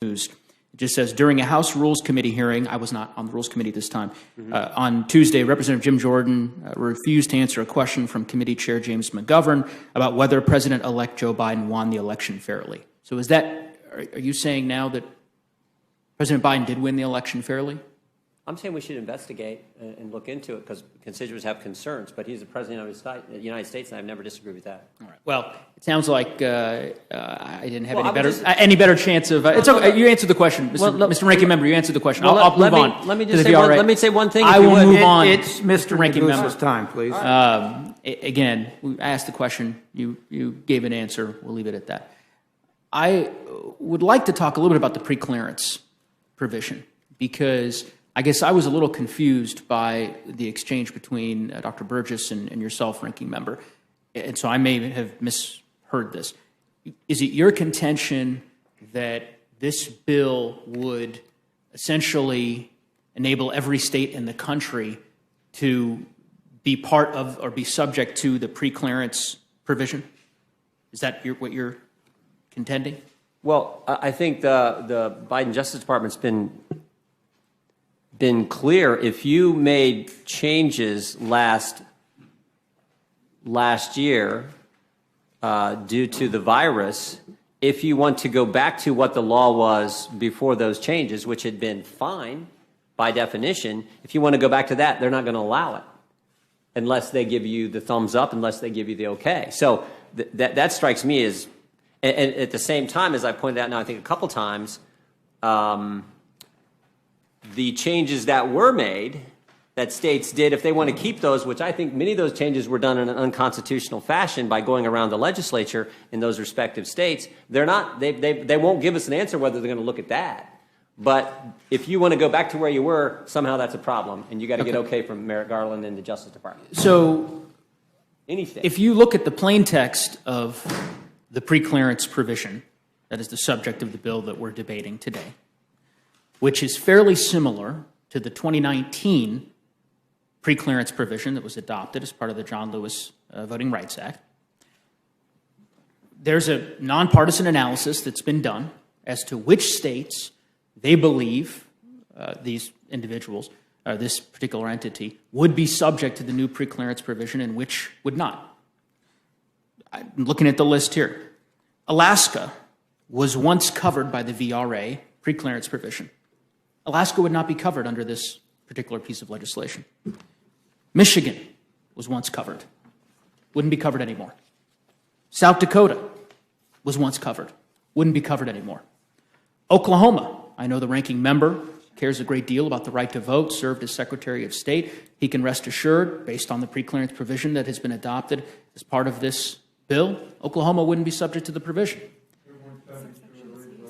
News. It just says, during a House Rules Committee hearing, I was not on the Rules Committee this time, on Tuesday, Representative Jim Jordan refused to answer a question from Committee Chair James McGovern about whether President-elect Joe Biden won the election fairly. So is that, are you saying now that President Biden did win the election fairly? I'm saying we should investigate and look into it because constituents have concerns, but he's the President of the United States, and I've never disagreed with that. All right. Well, it sounds like I didn't have any better chance of... it's okay. You answered the question, Mr. Ranking Member. You answered the question. I'll move on. Let me say one thing. I will move on. It's Mr. Ranking Member's time, please. Again, I asked the question. You gave an answer. We'll leave it at that. I would like to talk a little bit about the preclearance provision because I guess I was a little confused by the exchange between Dr. Burgess and yourself, Ranking Member, and so I may have misheard this. Is it your contention that this bill would essentially enable every state in the country to be part of or be subject to the preclearance provision? Is that what you're contending? Well, I think the Biden Justice Department's been clear. If you made changes last year due to the virus, if you want to go back to what the law was before those changes, which had been fine by definition, if you want to go back to that, they're not going to allow it unless they give you the thumbs up, unless they give you the okay. So that strikes me as, and at the same time, as I pointed out now I think a couple times, the changes that were made that states did, if they want to keep those, which I think many of those changes were done in an unconstitutional fashion by going around the legislature in those respective states, they won't give us an answer whether they're going to look at that. But if you want to go back to where you were, somehow that's a problem, and you got to get okay from Merrick Garland and the Justice Department. So any state. If you look at the plain text of the preclearance provision, that is the subject of the bill that we're debating today, which is fairly similar to the 2019 preclearance provision that was adopted as part of the John Lewis Voting Rights Act. There's a nonpartisan analysis that's been done as to which states they believe these individuals, this particular entity, would be subject to the new preclearance provision and which would not. I'm looking at the list here. Alaska was once covered by the VRA preclearance provision. Alaska would not be covered under this particular piece of legislation. Michigan was once covered. Wouldn't be covered anymore. South Dakota was once covered. Wouldn't be covered anymore. Oklahoma, I know the ranking member cares a great deal about the right to vote, served as Secretary of State. He can rest assured, based on the preclearance provision that has been adopted as part of this bill, Oklahoma wouldn't be subject to the provision.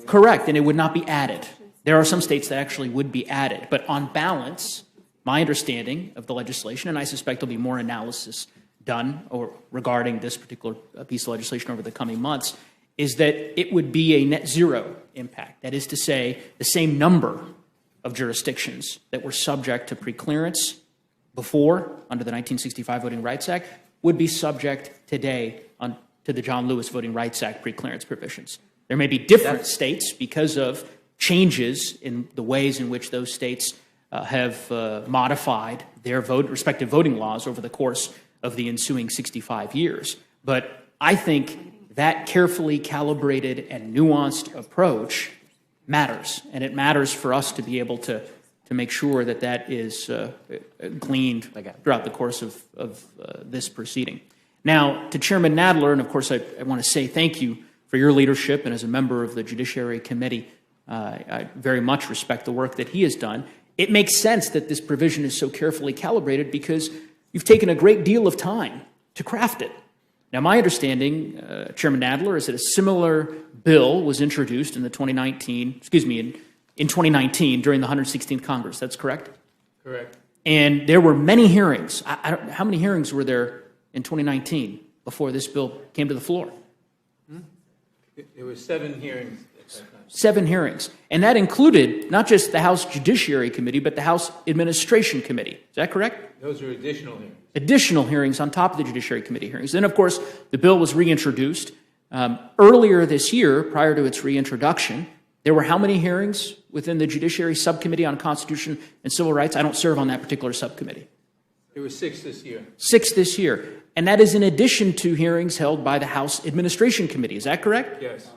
Correct, and it would not be added. There are some states that actually would be added, but on balance, my understanding of the legislation, and I suspect there'll be more analysis done regarding this particular piece of legislation over the coming months, is that it would be a net zero impact. That is to say, the same number of jurisdictions that were subject to preclearance before, under the 1965 Voting Rights Act, would be subject today to the John Lewis Voting Rights Act preclearance provisions. There may be different states because of changes in the ways in which those states have modified their respective voting laws over the course of the ensuing 65 years. But I think that carefully calibrated and nuanced approach matters, and it matters for us to be able to make sure that that is gleaned throughout the course of this proceeding. Now, to Chairman Nadler, and of course I want to say thank you for your leadership, and as a member of the Judiciary Committee, I very much respect the work that he has done. It makes sense that this provision is so carefully calibrated because you've taken a great deal of time to craft it. Now, my understanding, Chairman Nadler, is that a similar bill was introduced in 2019 during the 116th Congress. That's correct? Correct. And there were many hearings. How many hearings were there in 2019 before this bill came to the floor? There were 7 hearings. 7 hearings. And that included not just the House Judiciary Committee, but the House Administration Committee. Is that correct? Those are additional hearings. Additional hearings on top of the Judiciary Committee hearings. Then, of course, the bill was reintroduced. Earlier this year, prior to its reintroduction, There were how many hearings within the Judiciary Subcommittee on Constitution and Civil Rights? I don't serve on that particular subcommittee. There were 6 this year. 6 this year. And that is in addition to hearings held by the House Administration Committee. Is that correct? Yes.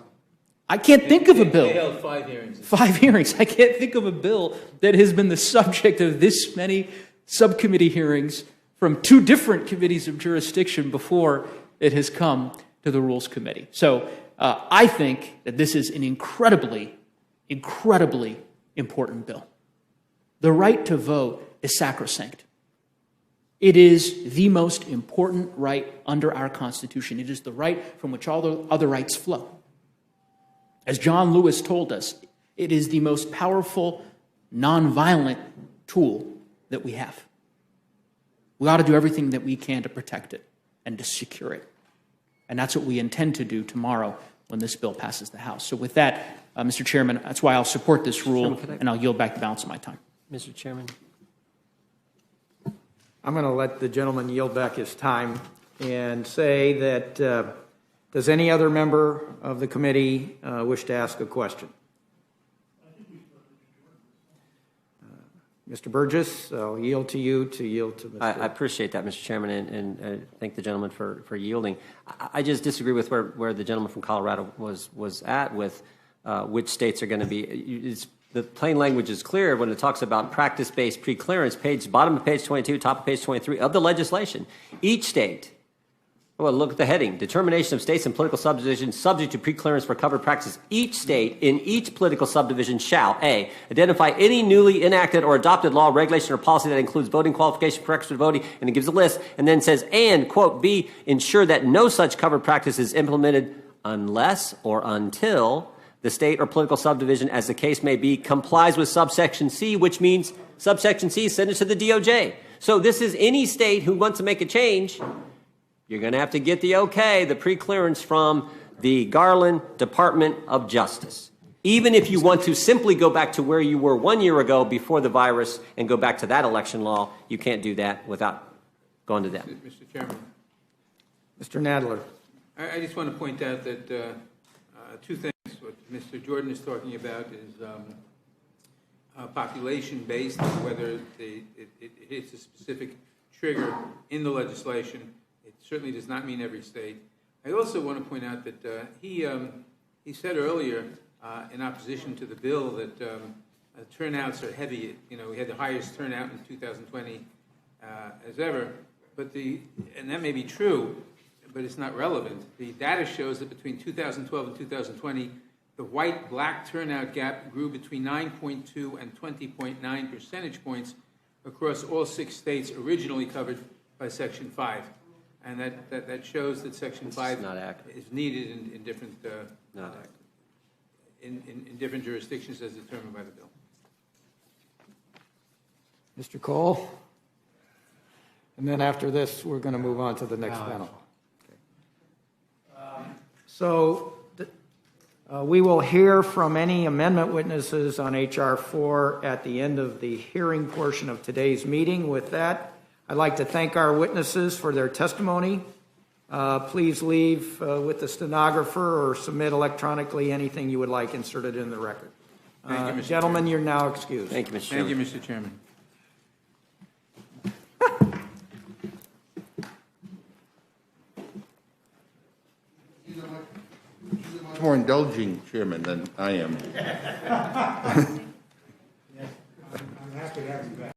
I can't think of a bill. They held 5 hearings. 5 hearings. I can't think of a bill that has been the subject of this many subcommittee hearings from 2 different committees of jurisdiction before it has come to the Rules Committee. So I think that this is an incredibly important bill. The right to vote is sacrosanct. It is the most important right under our Constitution. It is the right from which all the other rights flow. As John Lewis told us, it is the most powerful, nonviolent tool that we have. We ought to do everything that we can to protect it and to secure it. And that's what we intend to do tomorrow when this bill passes the House. So with that, Mr. Chairman, that's why I'll support this rule, and I'll yield back the balance of my time. Mr. Chairman. I'm going to let the gentleman yield back his time and say that does any other member of the committee wish to ask a question? Mr. Burgess, I'll yield to you to yield to Mr. I appreciate that, Mr. Chairman, and thank the gentleman for yielding. I just disagree with where the gentleman from Colorado was at with which states are going to be. The plain language is clear when it talks about practice-based preclearance, bottom of page 22, top of page 23 of the legislation. Each state, well, look at the heading, determination of states and political subdivisions subject to preclearance for covered practices. Each state in each political subdivision shall, A, identify any newly enacted or adopted law, regulation, or policy that includes voting qualification for extra voting, and it gives a list, and then says, and, quote, B, ensure that no such covered practice is implemented unless or until the state or political subdivision, as the case may be, complies with subsection C, which means subsection C, send it to the DOJ. So this is any state who wants to make a change. You're going to have to get the okay, the preclearance from the Garland Department of Justice. Even if you want to simply go back to where you were 1 year ago before the virus and go back to that election law, you can't do that without going to them. Mr. Chairman. Mr. Nadler. I just want to point out that 2 things. What Mr. Jordan is talking about is population-based, whether it hits a specific trigger in the legislation. It certainly does not mean every state. I also want to point out that he said earlier in opposition to the bill that turnouts are heavy. You know, we had the highest turnout in 2020 as ever. But and that may be true, but it's not relevant. The data shows that between 2012 and 2020, the white-black turnout gap grew between 9.2 and 20.9 percentage points across all 6 states originally covered by Section 5. And that shows that Section 5 is needed in different in different jurisdictions as determined by the bill. Mr. Cole. And then after this, we're going to move on to the next panel. Okay. So we will hear from any amendment witnesses on H.R. 4 at the end of the hearing portion of today's meeting. With that, I'd like to thank our witnesses for their testimony. Please leave with the stenographer or submit electronically anything you would like inserted in the record. Thank you, Mr. Gentlemen, Chairman. you're now excused. Thank you, Mr. Chairman. Thank you, Mr. Chairman. More indulging chairman than I am. I'm happy to have you back.